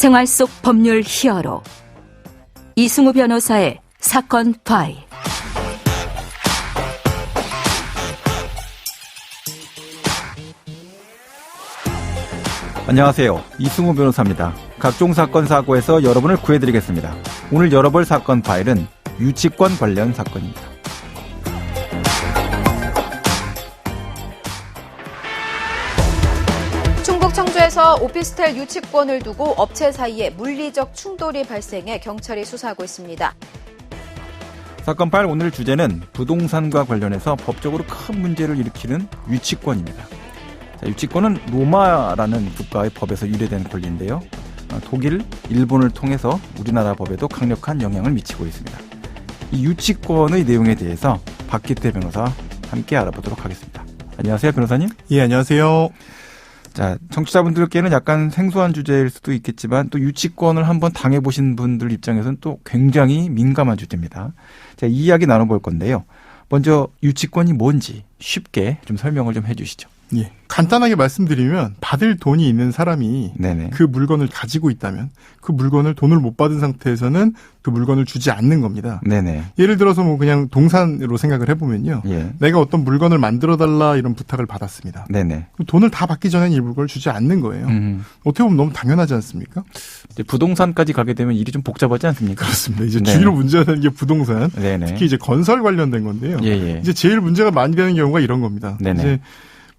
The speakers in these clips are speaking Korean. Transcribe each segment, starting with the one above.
생활 속 법률 히어로 이승우 변호사의 사건 파일. 안녕하세요. 이승우 변호사입니다. 각종 사건 사고에서 여러분을 구해드리겠습니다. 오늘 열어볼 사건 파일은 유치권 관련 사건입니다. 충북 청주에서 오피스텔 유치권을 두고 업체 사이에 물리적 충돌이 발생해 경찰이 수사하고 있습니다. 사건 파일 오늘 주제는 부동산과 관련해서 법적으로 큰 문제를 일으키는 유치권입니다. 자, 유치권은 로마라는 국가의 법에서 유래된 권리인데요. 독일, 일본을 통해서 우리나라 법에도 강력한 영향을 미치고 있습니다. 이 유치권의 내용에 대해서 박기태 변호사와 함께 알아보도록 하겠습니다. 안녕하세요, 변호사님. 예, 안녕하세요. 자, 청취자분들께는 약간 생소한 주제일 수도 있겠지만 또 유치권을 한번 당해보신 분들 입장에서는 또 굉장히 민감한 주제입니다. 자, 이 이야기 나눠볼 건데요. 먼저 유치권이 뭔지 쉽게 좀 설명을 좀 해주시죠. 예, 간단하게 말씀드리면 받을 돈이 있는 사람이 네네. 그 물건을 가지고 있다면 그 물건을 돈을 못 받은 상태에서는 그 물건을 주지 않는 겁니다. 네네. 예를 들어서 뭐 그냥 동산으로 생각을 해보면요. 예. 내가 어떤 물건을 만들어달라 이런 부탁을 받았습니다. 네네. 그럼 돈을 다 받기 전에는 이 물건을 주지 않는 거예요. 어떻게 보면 너무 당연하지 않습니까? 이제 부동산까지 가게 되면 일이 좀 복잡하지 않습니까? 그렇습니다. 이제 네네. 주로 문제가 되는 게 부동산, 네네. 특히 이제 건설 관련된 건데요. 예예. 이제 제일 문제가 많이 되는 경우가 이런 겁니다. 네네. 이제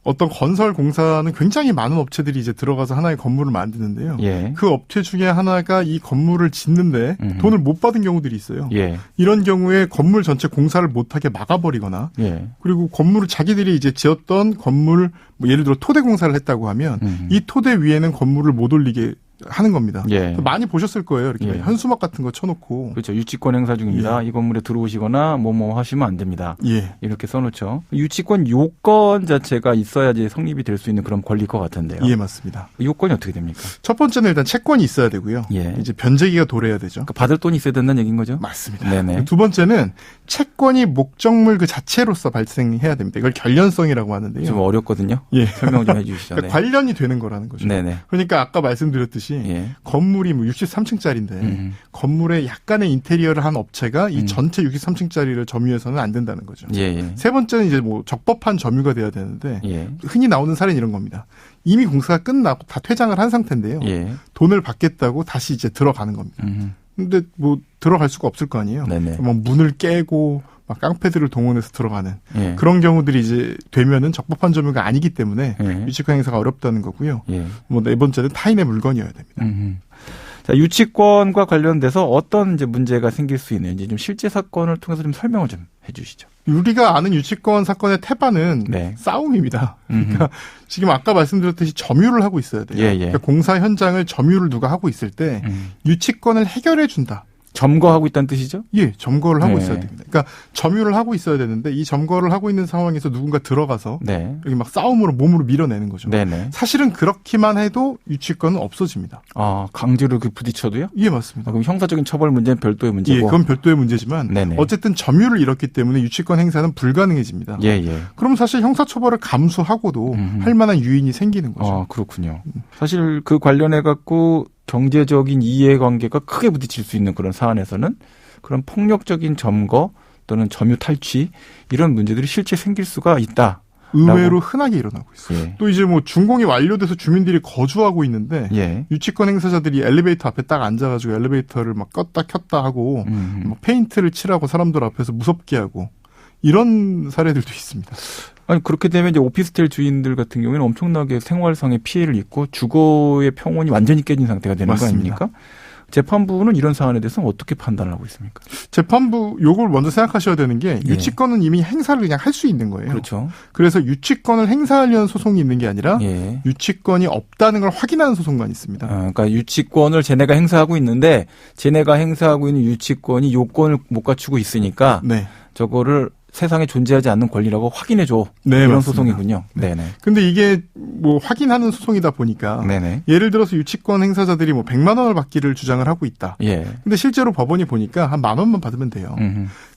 어떤 건설 공사는 굉장히 많은 업체들이 이제 들어가서 하나의 건물을 만드는데요. 예. 그 업체 중에 하나가 이 건물을 짓는데 돈을 못 받은 경우들이 있어요. 예. 이런 경우에 건물 전체 공사를 못하게 막아버리거나 예. 그리고 건물을 자기들이 이제 지었던 건물, 뭐 예를 들어 토대 공사를 했다고 하면 이 토대 위에는 건물을 못 올리게 하는 겁니다. 예. 많이 보셨을 거예요. 이렇게 예. 현수막 같은 거 쳐놓고. 그렇죠. 유치권 행사 중입니다. 이 건물에 들어오시거나 뭐 하시면 안 됩니다. 예. 이렇게 써놓죠. 유치권 요건 자체가 있어야지 성립이 될 수 있는 그런 권리일 것 같은데요. 예, 맞습니다. 요건이 어떻게 됩니까? 첫 번째는 일단 채권이 있어야 되고요. 예. 이제 변제기가 도래해야 되죠. 그러니까 받을 돈이 있어야 된다는 얘기인 거죠? 맞습니다. 네네. 두 번째는 채권이 목적물 그 자체로서 발생해야 됩니다. 이걸 결련성이라고 하는데요. 좀 어렵거든요. 예. 설명 좀 해주시죠. 그러니까 관련이 되는 거라는 거죠. 네네. 그러니까 아까 말씀드렸듯이 예. 건물이 뭐 63층짜리인데 건물에 약간의 인테리어를 한 업체가 이 전체 63층짜리를 점유해서는 안 된다는 거죠. 예. 세 번째는 이제 뭐 적법한 점유가 돼야 되는데 예. 흔히 나오는 사례는 이런 겁니다. 이미 공사가 끝나고 다 퇴장을 한 상태인데요. 예. 돈을 받겠다고 다시 이제 들어가는 겁니다. 근데 뭐 들어갈 수가 없을 거 아니에요. 네네. 막 문을 깨고 막 깡패들을 동원해서 들어가는 예. 그런 경우들이 이제 되면은 적법한 점유가 아니기 때문에 예. 유치권 행사가 어렵다는 거고요. 예. 뭐 네 번째는 타인의 물건이어야 됩니다. 자, 유치권과 관련돼서 어떤 이제 문제가 생길 수 있는지 좀 실제 사건을 통해서 좀 설명을 좀 해주시죠. 우리가 아는 유치권 사건의 태반은 네. 싸움입니다. 그러니까 지금 아까 말씀드렸듯이 점유를 하고 있어야 돼요. 예. 그러니까 공사 현장을 점유를 누가 하고 있을 때 유치권을 해결해 준다. 점거하고 있다는 뜻이죠? 예, 점거를 하고 네. 있어야 됩니다. 그러니까 점유를 하고 있어야 되는데 이 점거를 하고 있는 상황에서 누군가 들어가서 네. 여기 막 싸움으로 몸으로 밀어내는 거죠. 네네. 사실은 그렇기만 해도 유치권은 없어집니다. 아, 강제로 그 부딪혀도요? 예, 맞습니다. 그럼 형사적인 처벌 문제는 별도의 예, 문제고. 그건 별도의 문제지만 네네. 어쨌든 점유를 잃었기 때문에 유치권 행사는 불가능해집니다. 예. 그럼 사실 형사처벌을 감수하고도 할 만한 유인이 생기는 거죠. 아, 그렇군요. 사실 그 관련해 갖고 경제적인 이해관계가 크게 부딪힐 수 있는 그런 사안에서는 그런 폭력적인 점거 또는 점유 탈취 이런 문제들이 실제 생길 수가 있다. 의외로 흔하게 일어나고 있어요. 예. 또 이제 뭐 준공이 완료돼서 주민들이 거주하고 있는데 예. 유치권 행사자들이 엘리베이터 앞에 딱 앉아가지고 엘리베이터를 막 껐다 켰다 하고 막 페인트를 칠하고 사람들 앞에서 무섭게 하고 이런 사례들도 있습니다. 아니 그렇게 되면 이제 오피스텔 주인들 같은 경우에는 엄청나게 생활상의 피해를 입고 주거의 평온이 완전히 깨진 상태가 되는 맞습니다. 거 아닙니까? 재판부는 이런 사안에 대해서는 어떻게 판단을 하고 있습니까? 재판부 요걸 먼저 생각하셔야 되는 게 유치권은 이미 행사를 그냥 할 수 있는 거예요. 그렇죠. 그래서 유치권을 행사하려는 소송이 있는 게 아니라 예. 유치권이 없다는 걸 확인하는 소송만 있습니다. 그러니까 유치권을 쟤네가 행사하고 있는데 쟤네가 행사하고 있는 유치권이 요건을 못 갖추고 있으니까 네. 저거를 세상에 존재하지 않는 권리라고 확인해줘. 네, 이런 맞습니다. 소송이군요. 네네. 근데 이게 뭐 확인하는 소송이다 보니까 네네. 예를 들어서 유치권 행사자들이 뭐 100만 원을 받기를 주장을 하고 있다. 예. 근데 실제로 법원이 보니까 한 10,000원만 받으면 돼요.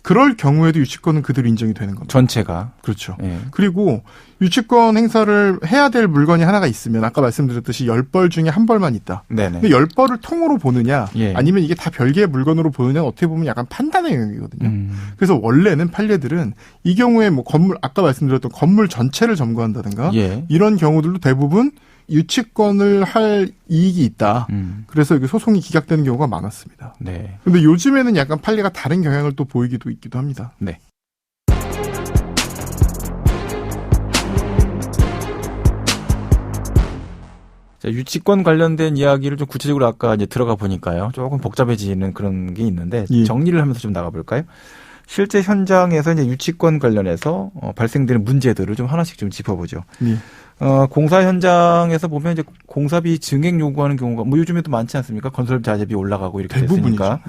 그럴 경우에도 유치권은 그대로 인정이 되는 겁니다. 전체가. 그렇죠. 예. 그리고 유치권 행사를 해야 될 물건이 하나가 있으면 아까 말씀드렸듯이 10벌 중에 한 벌만 있다. 네네. 근데 10벌을 통으로 보느냐 예. 아니면 이게 다 별개의 물건으로 보느냐 어떻게 보면 약간 판단의 영역이거든요. 그래서 원래는 판례들은 이 경우에 뭐 건물 아까 말씀드렸던 건물 전체를 점거한다든가 예. 이런 경우들도 대부분 유치권을 할 이익이 있다. 그래서 이게 소송이 기각되는 경우가 많았습니다. 네. 근데 요즘에는 약간 판례가 다른 경향을 또 보이기도 있기도 합니다. 네. 자, 유치권 관련된 이야기를 좀 구체적으로 아까 이제 들어가 보니까요. 조금 복잡해지는 그런 게 있는데 예. 정리를 하면서 좀 나가볼까요? 실제 현장에서 이제 유치권 관련해서 발생되는 문제들을 좀 하나씩 좀 짚어보죠. 예. 공사 현장에서 보면 이제 공사비 증액 요구하는 경우가 뭐 요즘에도 많지 않습니까? 건설 자재비 올라가고 이렇게 대부분이죠. 됐으니까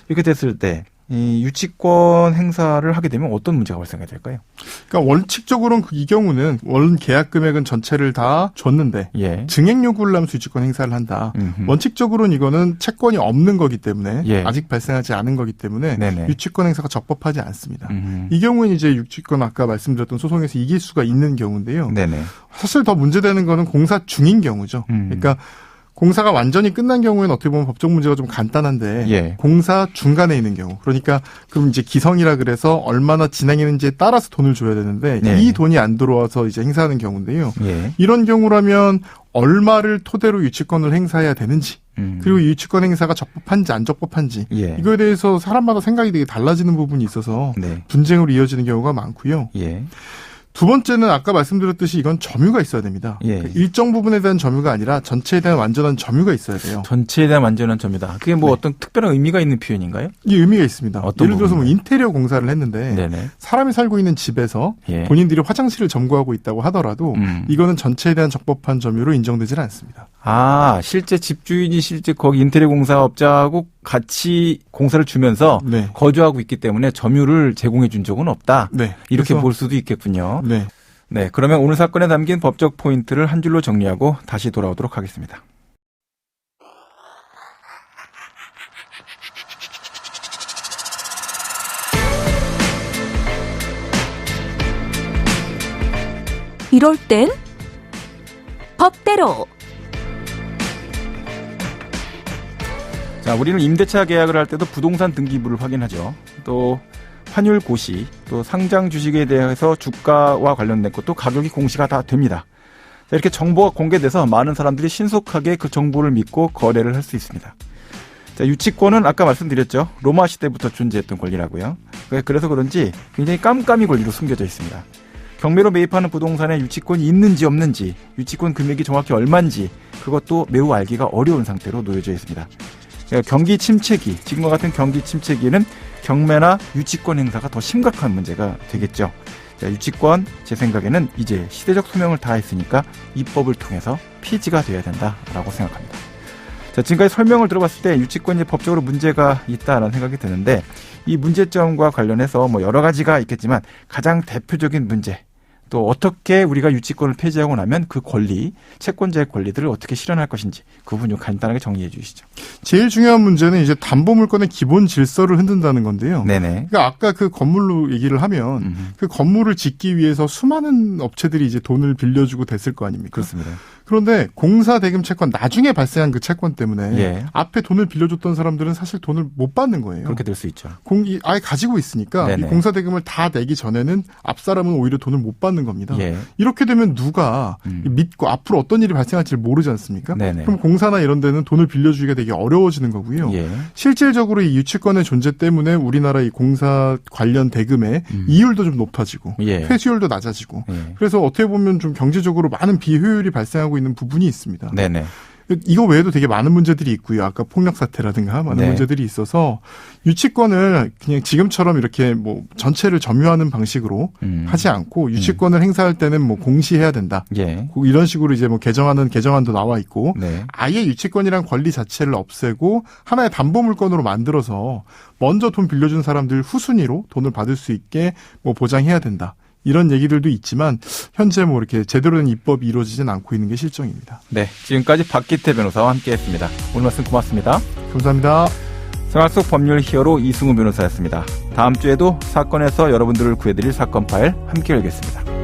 이렇게 됐을 때 이 유치권 행사를 하게 되면 어떤 문제가 발생이 될까요? 그러니까 원칙적으로는 이 경우는 원 계약 금액은 전체를 다 줬는데 예. 증액 요구를 하면서 유치권 행사를 한다. 원칙적으로는 이거는 채권이 없는 거기 때문에 예. 아직 발생하지 않은 거기 때문에 네네. 유치권 행사가 적법하지 않습니다. 이 경우는 이제 유치권 아까 말씀드렸던 소송에서 이길 수가 있는 경우인데요. 네네. 사실 더 문제되는 거는 공사 중인 경우죠. 그러니까 공사가 완전히 끝난 경우에는 어떻게 보면 법적 문제가 좀 간단한데 예. 공사 중간에 있는 경우 그러니까 그럼 이제 기성이라 그래서 얼마나 진행했는지에 따라서 돈을 줘야 되는데 네. 이 돈이 안 들어와서 이제 행사하는 경우인데요. 예. 이런 경우라면 얼마를 토대로 유치권을 행사해야 되는지 그리고 이 유치권 행사가 적법한지 안 적법한지 예. 이거에 대해서 사람마다 생각이 되게 달라지는 부분이 있어서 네. 분쟁으로 이어지는 경우가 많고요. 예. 두 번째는 아까 말씀드렸듯이 이건 점유가 있어야 됩니다. 예. 일정 부분에 대한 점유가 아니라 전체에 대한 완전한 점유가 있어야 돼요. 전체에 대한 완전한 점유다. 그게 뭐 네. 어떤 특별한 의미가 있는 표현인가요? 이 의미가 있습니다. 어떤 예를 들어서 뭐 부분인가요? 인테리어 공사를 했는데 네네. 사람이 살고 있는 집에서 예. 본인들이 화장실을 점거하고 있다고 하더라도 이거는 전체에 대한 적법한 점유로 인정되지는 않습니다. 아, 실제 집주인이 실제 거기 인테리어 공사업자하고 같이 공사를 주면서 네. 거주하고 있기 때문에 점유를 제공해 준 적은 없다. 네. 이렇게 그래서- 볼 수도 있겠군요. 네. 네, 그러면 오늘 사건에 담긴 법적 포인트를 한 줄로 정리하고 다시 돌아오도록 하겠습니다. 이럴 땐 법대로. 자, 우리는 임대차 계약을 할 때도 부동산 등기부를 확인하죠. 또 환율 고시, 또 상장 주식에 대해서 주가와 관련된 것도 가격이 공시가 다 됩니다. 자, 이렇게 정보가 공개돼서 많은 사람들이 신속하게 그 정보를 믿고 거래를 할 수 있습니다. 자, 유치권은 아까 말씀드렸죠. 로마 시대부터 존재했던 권리라고요. 그래서 그런지 굉장히 깜깜이 권리로 숨겨져 있습니다. 경매로 매입하는 부동산에 유치권이 있는지 없는지, 유치권 금액이 정확히 얼마인지 그것도 매우 알기가 어려운 상태로 놓여져 있습니다. 경기 침체기, 지금과 같은 경기 침체기에는 경매나 유치권 행사가 더 심각한 문제가 되겠죠. 자, 유치권 제 생각에는 이제 시대적 소명을 다했으니까 입법을 통해서 폐지가 돼야 된다라고 생각합니다. 자, 지금까지 설명을 들어봤을 때 유치권이 법적으로 문제가 있다라는 생각이 드는데 이 문제점과 관련해서 뭐 여러 가지가 있겠지만 가장 대표적인 문제, 또 어떻게 우리가 유치권을 폐지하고 나면 그 권리, 채권자의 권리들을 어떻게 실현할 것인지 그 부분 좀 간단하게 정리해 주시죠. 제일 중요한 문제는 이제 담보물권의 기본 질서를 흔든다는 건데요. 네네. 그러니까 아까 그 건물로 얘기를 하면 그 건물을 짓기 위해서 수많은 업체들이 이제 돈을 빌려주고 됐을 거 아닙니까? 그렇습니다. 그런데 공사 대금 채권 나중에 발생한 그 채권 때문에 예. 앞에 돈을 빌려줬던 사람들은 사실 돈을 못 받는 거예요. 그렇게 될 수 있죠. 아예 가지고 있으니까 이 네네. 공사 대금을 다 내기 전에는 앞 사람은 오히려 돈을 못 받는 겁니다. 예. 이렇게 되면 누가 믿고 앞으로 어떤 일이 발생할지를 모르지 않습니까? 네네. 그럼 공사나 이런 데는 돈을 빌려주기가 되게 어려워지는 거고요. 예. 실질적으로 이 유치권의 존재 때문에 우리나라 이 공사 관련 대금의 이율도 좀 높아지고 예. 회수율도 낮아지고 예. 그래서 어떻게 보면 좀 경제적으로 많은 비효율이 발생하고 있는 부분이 있습니다. 네네. 이거 외에도 되게 많은 문제들이 있고요. 아까 폭력 사태라든가 많은 네. 문제들이 있어서 유치권을 그냥 지금처럼 이렇게 뭐 전체를 점유하는 방식으로 하지 않고 유치권을 행사할 때는 뭐 공시해야 된다. 예. 이런 식으로 이제 뭐 개정안도 나와 있고 네. 아예 유치권이란 권리 자체를 없애고 하나의 담보물권으로 만들어서 먼저 돈 빌려준 사람들 후순위로 돈을 받을 수 있게 뭐 보장해야 된다. 이런 얘기들도 있지만 현재 뭐 이렇게 제대로 된 입법이 이루어지진 않고 있는 게 실정입니다. 네. 지금까지 박기태 변호사와 함께했습니다. 오늘 말씀 고맙습니다. 감사합니다. 생활 속 법률 히어로 이승우 변호사였습니다. 다음 주에도 사건에서 여러분들을 구해드릴 사건 파일 함께 열겠습니다.